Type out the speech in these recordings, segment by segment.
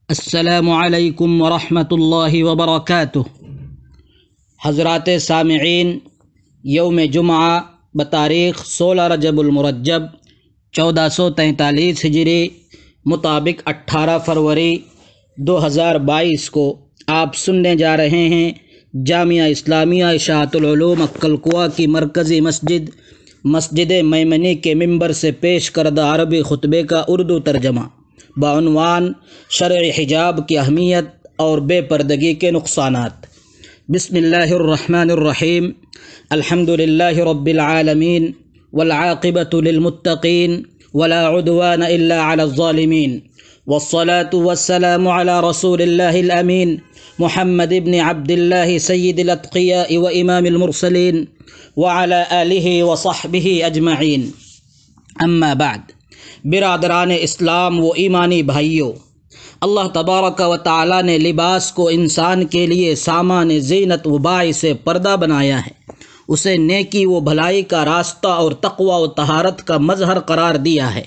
السلام علیکم ورحمۃ اللہ وبرکاتہ۔ حضرات سامعین، یوم جمعہ بتاریخ 16 رجب المرجب 1443 ہجری مطابق 18 فروری 2022 کو آپ سننے جا رہے ہیں جامعہ اسلامیہ اشاعت العلوم اکلکوا کی مرکزی مسجد میمنی کے ممبر سے پیش کردہ عربی خطبے کا اردو ترجمہ بعنوان شرع حجاب کی اہمیت اور بے پردگی کے نقصانات۔ بسم اللہ الرحمن الرحیم، الحمد للہ رب العالمین والعاقبۃ للمتقین ولا عدوان الا علی الظالمین، والصلاة والسلام علی رسول اللہ الامین محمد بن عبد اللہ سید الاتقیاء و امام المرسلین وعلی آلہ وصحبہ اجمعین، اما بعد۔ برادران اسلام و ایمانی بھائیوں، اللہ تبارک و تعالی نے لباس کو انسان کے لیے سامان زینت و باعث پردہ بنایا ہے، اسے نیکی و بھلائی کا راستہ اور تقوی و طہارت کا مظہر قرار دیا ہے۔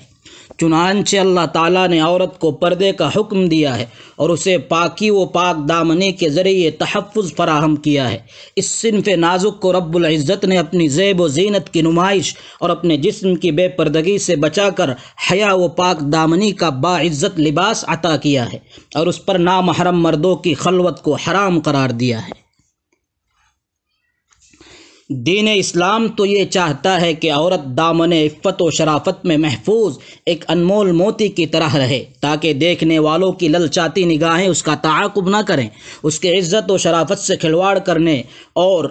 چنانچہ اللہ تعالیٰ نے عورت کو پردے کا حکم دیا ہے اور اسے پاکی و پاک دامنی کے ذریعے تحفظ فراہم کیا ہے۔ اس صنف نازک کو رب العزت نے اپنی زیب و زینت کی نمائش اور اپنے جسم کی بے پردگی سے بچا کر حیا و پاک دامنی کا باعزت لباس عطا کیا ہے اور اس پر نامحرم مردوں کی خلوت کو حرام قرار دیا ہے۔ دین اسلام تو یہ چاہتا ہے کہ عورت دامن عفت و شرافت میں محفوظ ایک انمول موتی کی طرح رہے، تاکہ دیکھنے والوں کی للچاتی نگاہیں اس کا تعاقب نہ کریں، اس کے عزت و شرافت سے کھلواڑ کرنے اور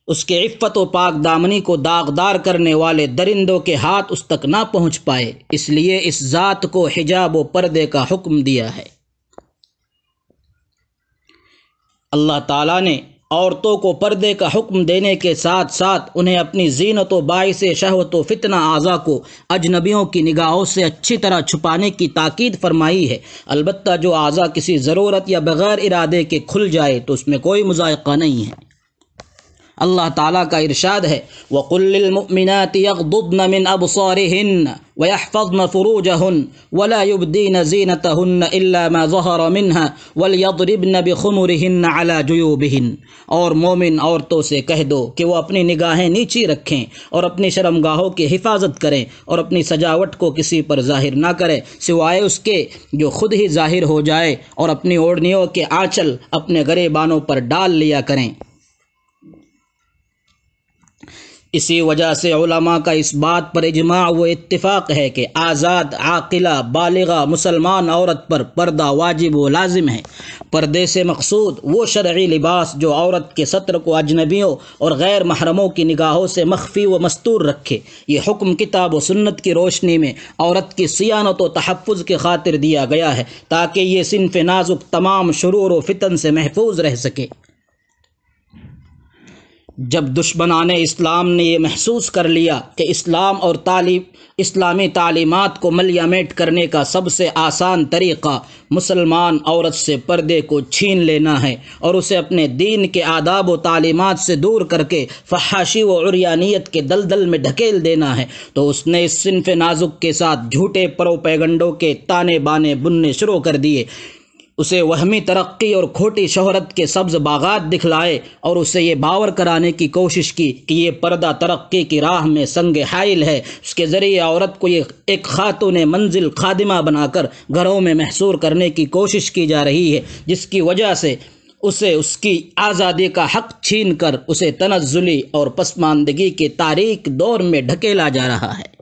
اس کے عفت و پاک دامنی کو داغدار کرنے والے درندوں کے ہاتھ اس تک نہ پہنچ پائے۔ اس لیے اس ذات کو حجاب و پردے کا حکم دیا ہے۔ اللہ تعالیٰ نے عورتوں کو پردے کا حکم دینے کے ساتھ ساتھ انہیں اپنی زینت و باعث شہوت و فتنہ اعضاء کو اجنبیوں کی نگاہوں سے اچھی طرح چھپانے کی تاکید فرمائی ہے۔ البتہ جو اعضاء کسی ضرورت یا بغیر ارادے کے کھل جائے تو اس میں کوئی مذائقہ نہیں ہے۔ اللہ تعالیٰ کا ارشاد ہے وَقُلْ لِلْمُؤْمِنَاتِ يَغْضُضْنَ مِنْ أَبْصَارِهِنَّ وَيَحْفَظْنَ فُرُوجَهُنَّ وَلَا يُبْدِينَ زِينَتَهُنَّ إِلَّا مَا ظَهَرَ مِنْهَا وَلْيَضْرِبْنَ بِخُمُرِهِنَّ عَلَى جُيُوبِهِنَّ، اور مومن عورتوں سے کہہ دو کہ وہ اپنی نگاہیں نیچی رکھیں اور اپنی شرمگاہوں کی حفاظت کریں اور اپنی سجاوٹ کو کسی پر ظاہر نہ کریں سوائے اس کے جو خود ہی ظاہر ہو جائے، اور اپنی اوڑھنیوں کے آنچل اپنے گریبانوں پر ڈال لیا کریں۔ اسی وجہ سے علماء کا اس بات پر اجماع و اتفاق ہے کہ آزاد عاقلہ بالغہ مسلمان عورت پر پردہ واجب و لازم ہے۔ پردے سے مقصود وہ شرعی لباس جو عورت کے ستر کو اجنبیوں اور غیر محرموں کی نگاہوں سے مخفی و مستور رکھے۔ یہ حکم کتاب و سنت کی روشنی میں عورت کی صیانت و تحفظ کی خاطر دیا گیا ہے، تاکہ یہ صنف نازک تمام شرور و فتن سے محفوظ رہ سکے۔ جب دشمنان اسلام نے یہ محسوس کر لیا کہ اسلام اور اسلامی تعلیمات کو ملیامیٹ کرنے کا سب سے آسان طریقہ مسلمان عورت سے پردے کو چھین لینا ہے اور اسے اپنے دین کے آداب و تعلیمات سے دور کر کے فحاشی و عریانیت کے دلدل میں ڈھکیل دینا ہے، تو اس نے اس صنف نازک کے ساتھ جھوٹے پروپیگنڈوں کے تانے بانے بننے شروع کر دیے، اسے وہمی ترقی اور کھوٹی شہرت کے سبز باغات دکھلائے اور اسے یہ باور کرانے کی کوشش کی کہ یہ پردہ ترقی کی راہ میں سنگ حائل ہے۔ اس کے ذریعے عورت کو یہ ایک خاتون منزل خادمہ بنا کر گھروں میں محصور کرنے کی کوشش کی جا رہی ہے، جس کی وجہ سے اسے اس کی آزادی کا حق چھین کر اسے تنزلی اور پسماندگی کے تاریک دور میں ڈھکیلا جا رہا ہے۔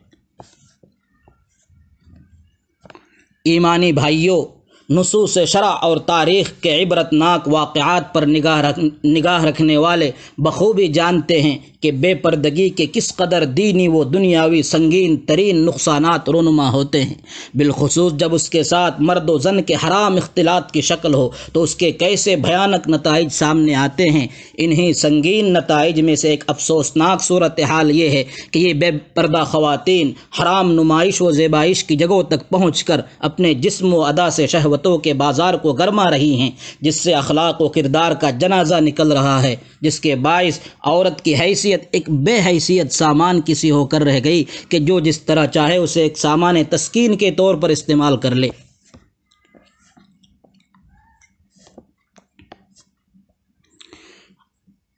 ایمانی بھائیوں، نصوص شرع اور تاریخ کے عبرت ناک واقعات پر نگاہ رکھنے والے بخوبی جانتے ہیں کہ بے پردگی کے کس قدر دینی و دنیاوی سنگین ترین نقصانات رونما ہوتے ہیں، بالخصوص جب اس کے ساتھ مرد و زن کے حرام اختلاط کی شکل ہو تو اس کے کیسے بھیانک نتائج سامنے آتے ہیں۔ انہی سنگین نتائج میں سے ایک افسوسناک صورتحال یہ ہے کہ یہ بے پردہ خواتین حرام نمائش و زیبائش کی جگہوں تک پہنچ کر اپنے جسم و ادا سے شہوت شہوتوں کے بازار کو گرما رہی ہیں، جس سے اخلاق و کردار کا جنازہ نکل رہا ہے، جس کے باعث عورت کی حیثیت ایک بے حیثیت سامان کسی ہو کر رہ گئی کہ جو جس طرح چاہے اسے ایک سامان تسکین کے طور پر استعمال کر لے۔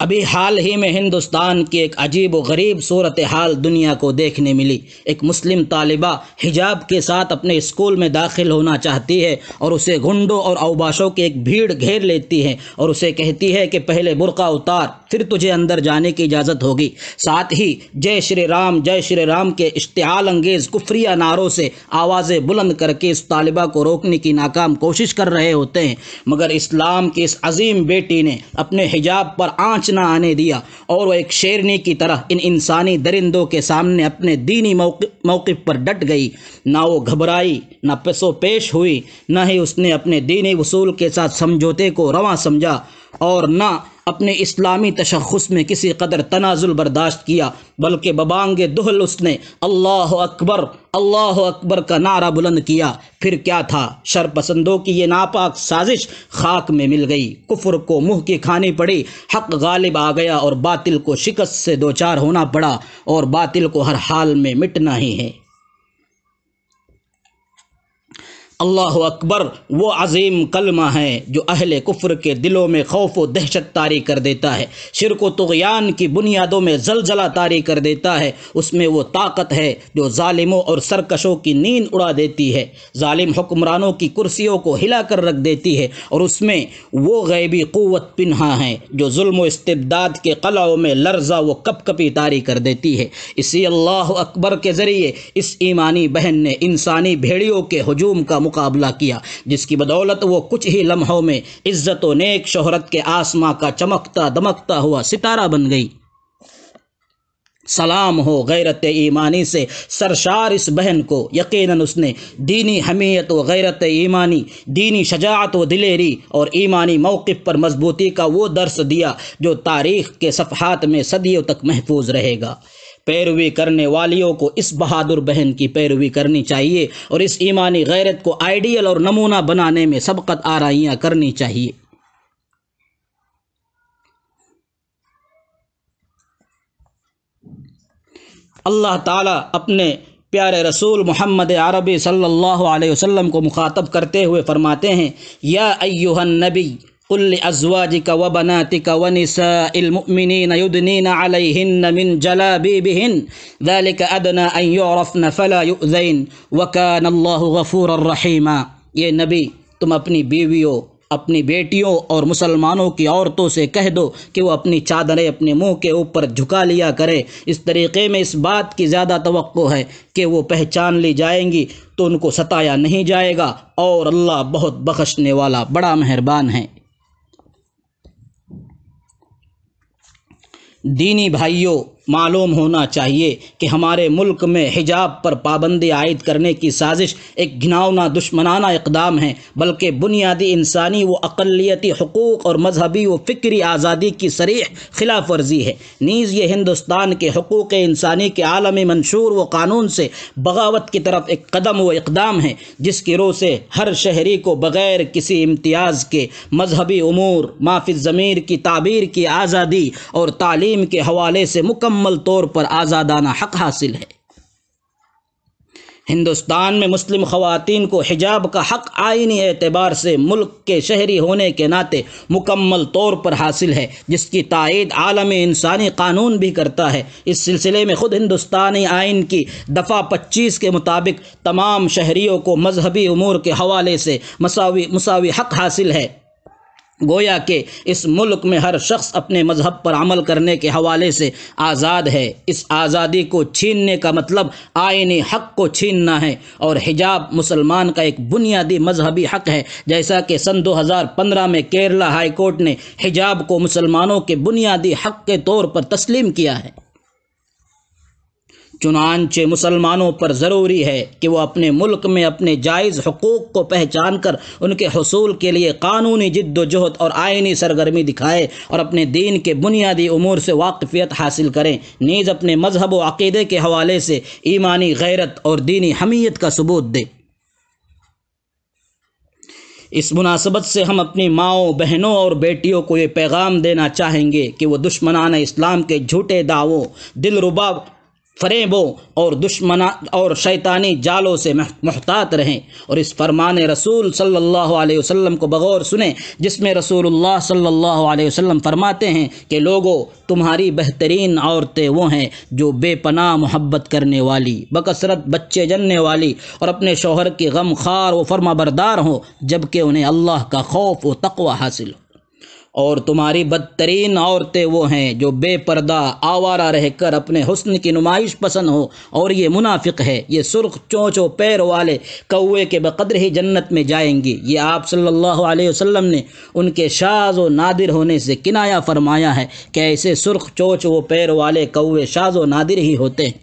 ابھی حال ہی میں ہندوستان کی ایک عجیب و غریب صورتحال دنیا کو دیکھنے ملی۔ ایک مسلم طالبہ حجاب کے ساتھ اپنے اسکول میں داخل ہونا چاہتی ہے اور اسے گنڈوں اور اوباشوں کی ایک بھیڑ گھیر لیتی ہے اور اسے کہتی ہے کہ پہلے برقع اتار، پھر تجھے اندر جانے کی اجازت ہوگی۔ ساتھ ہی جے شری رام کے اشتعال انگیز کفریہ نعروں سے آوازیں بلند کر کے اس طالبہ کو روکنے کی ناکام کوشش کر رہے ہوتے ہیں، مگر اسلام کی اس عظیم بیٹی نے اپنے حجاب پر آنچ نہ آنے دیا اور وہ ایک شیرنی کی طرح ان انسانی درندوں کے سامنے اپنے دینی موقف پر ڈٹ گئی۔ نہ وہ گھبرائی، نہ پسو پیش ہوئی، نہ ہی اس نے اپنے دینی اصول کے ساتھ سمجھوتے کو رواں سمجھا اور نہ اپنے اسلامی تشخص میں کسی قدر تنازل برداشت کیا، بلکہ ببانگ دہل اس نے اللہ اکبر کا نعرہ بلند کیا۔ پھر کیا تھا، شرپسندوں کی یہ ناپاک سازش خاک میں مل گئی، کفر کو منہ کی کھانی پڑی، حق غالب آ گیا اور باطل کو شکست سے دوچار ہونا پڑا، اور باطل کو ہر حال میں مٹنا ہی ہے۔ اللہ اکبر وہ عظیم کلمہ ہے جو اہل کفر کے دلوں میں خوف و دہشت طاری کر دیتا ہے، شرک و طغیان کی بنیادوں میں زلزلہ طاری کر دیتا ہے۔ اس میں وہ طاقت ہے جو ظالموں اور سرکشوں کی نیند اڑا دیتی ہے، ظالم حکمرانوں کی کرسیوں کو ہلا کر رکھ دیتی ہے، اور اس میں وہ غیبی قوت پنہاں ہے جو ظلم و استبداد کے قلعوں میں لرزہ و کپ کپی طاری کر دیتی ہے۔ اسی اللہ اکبر کے ذریعے اس ایمانی بہن نے انسانی بھیڑیوں کے ہجوم کا مقابلہ کیا، جس کی بدولت وہ کچھ ہی لمحوں میں عزت و نیک شہرت کے آسماں کا چمکتا دمکتا ہوا ستارہ بن گئی۔ سلام ہو غیرت ایمانی سے سرشار اس بہن کو، یقیناً اس نے دینی حمیت و غیرت ایمانی، دینی شجاعت و دلیری اور ایمانی موقف پر مضبوطی کا وہ درس دیا جو تاریخ کے صفحات میں صدیوں تک محفوظ رہے گا۔ پیروی کرنے والیوں کو اس بہادر بہن کی پیروی کرنی چاہیے اور اس ایمانی غیرت کو آئیڈیل اور نمونہ بنانے میں سبقت آرائیاں کرنی چاہیے۔ اللہ تعالیٰ اپنے پیارے رسول محمد عربی صلی اللہ علیہ وسلم کو مخاطب کرتے ہوئے فرماتے ہیں، یا ایھا النبی قل لأزواجك وبناتك ونساء المؤمنين يدنين عليهن من جلابيبهن ذلك أدنى أن يعرفن فلا يؤذين وكان الله غفورا رحيما۔ یہ نبی تم اپنی بیویوں، اپنی بیٹیوں اور مسلمانوں کی عورتوں سے کہہ دو کہ وہ اپنی چادریں اپنے منہ کے اوپر جھکا لیا کریں، اس طریقے میں اس بات کی زیادہ توقع ہے کہ وہ پہچان لی جائیں گی تو ان کو ستایا نہیں جائے گا، اور اللہ بہت بخشنے والا بڑا مہربان ہے۔ دینی بھائیوں، معلوم ہونا چاہیے کہ ہمارے ملک میں حجاب پر پابندی عائد کرنے کی سازش ایک گھناؤنا دشمنانہ اقدام ہے، بلکہ بنیادی انسانی و اقلیتی حقوق اور مذہبی و فکری آزادی کی صریح خلاف ورزی ہے۔ نیز یہ ہندوستان کے حقوق انسانی کے عالمی منشور و قانون سے بغاوت کی طرف ایک قدم و اقدام ہے، جس کی رو سے ہر شہری کو بغیر کسی امتیاز کے مذہبی امور، ما فی الضمیر کی تعبیر کی آزادی اور تعلیم کے حوالے سے مکمل طور پر آزادانہ حق حاصل ہے۔ ہندوستان میں مسلم خواتین کو حجاب کا حق آئینی اعتبار سے ملک کے شہری ہونے کے ناطے مکمل طور پر حاصل ہے، جس کی تائید عالمی انسانی قانون بھی کرتا ہے۔ اس سلسلے میں خود ہندوستانی آئین کی دفعہ 25 کے مطابق تمام شہریوں کو مذہبی امور کے حوالے سے مساوی حق حاصل ہے، گویا کہ اس ملک میں ہر شخص اپنے مذہب پر عمل کرنے کے حوالے سے آزاد ہے۔ اس آزادی کو چھیننے کا مطلب آئینی حق کو چھیننا ہے، اور حجاب مسلمان کا ایک بنیادی مذہبی حق ہے، جیسا کہ سن 2015 میں کیرلا ہائی کورٹ نے حجاب کو مسلمانوں کے بنیادی حق کے طور پر تسلیم کیا ہے۔ چنانچہ مسلمانوں پر ضروری ہے کہ وہ اپنے ملک میں اپنے جائز حقوق کو پہچان کر ان کے حصول کے لیے قانونی جد و جہد اور آئینی سرگرمی دکھائے اور اپنے دین کے بنیادی امور سے واقفیت حاصل کریں، نیز اپنے مذہب و عقیدے کے حوالے سے ایمانی غیرت اور دینی حمیت کا ثبوت دے۔ اس مناسبت سے ہم اپنی ماؤں، بہنوں اور بیٹیوں کو یہ پیغام دینا چاہیں گے کہ وہ دشمنان اسلام کے جھوٹے دعووں، دلربا فریبوں اور شیطانی جالوں سے محتاط رہیں، اور اس فرمان رسول صلی اللہ علیہ وسلم کو بغور سنیں، جس میں رسول اللہ صلی اللہ علیہ وسلم فرماتے ہیں کہ لوگوں، تمہاری بہترین عورتیں وہ ہیں جو بے پناہ محبت کرنے والی، بکثرت بچے جننے والی اور اپنے شوہر کی غم خوار و فرما بردار ہوں، جبکہ انہیں اللہ کا خوف و تقوی حاصل ہو، اور تمہاری بدترین عورتیں وہ ہیں جو بے پردہ آوارہ رہ کر اپنے حسن کی نمائش پسند ہو، اور یہ منافق ہے، یہ سرخ چونچ و پیر والے کوے کے بقدر ہی جنت میں جائیں گی۔ یہ آپ صلی اللہ علیہ وسلم نے ان کے شاذ و نادر ہونے سے کنایہ فرمایا ہے کہ ایسے سرخ چونچ و پیر والے کوے شاذ و نادر ہی ہوتے ہیں۔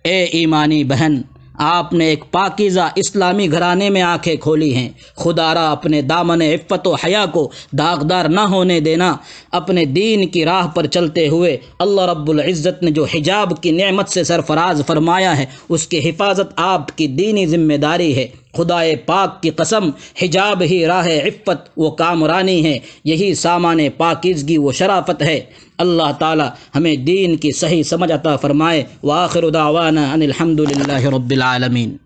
اے ایمانی بہن، آپ نے ایک پاکیزہ اسلامی گھرانے میں آنکھیں کھولی ہیں، خدا را اپنے دامن عفت و حیا کو داغدار نہ ہونے دینا۔ اپنے دین کی راہ پر چلتے ہوئے اللہ رب العزت نے جو حجاب کی نعمت سے سرفراز فرمایا ہے، اس کی حفاظت آپ کی دینی ذمہ داری ہے۔ خدائے پاک کی قسم، حجاب ہی راہ عفت و کامرانی ہے، یہی سامان پاکیزگی و شرافت ہے۔ اللہ تعالی ہمیں دین کی صحیح سمجھ عطا فرمائے۔ وآخر دعوانا ان الحمد للہ رب العالمین۔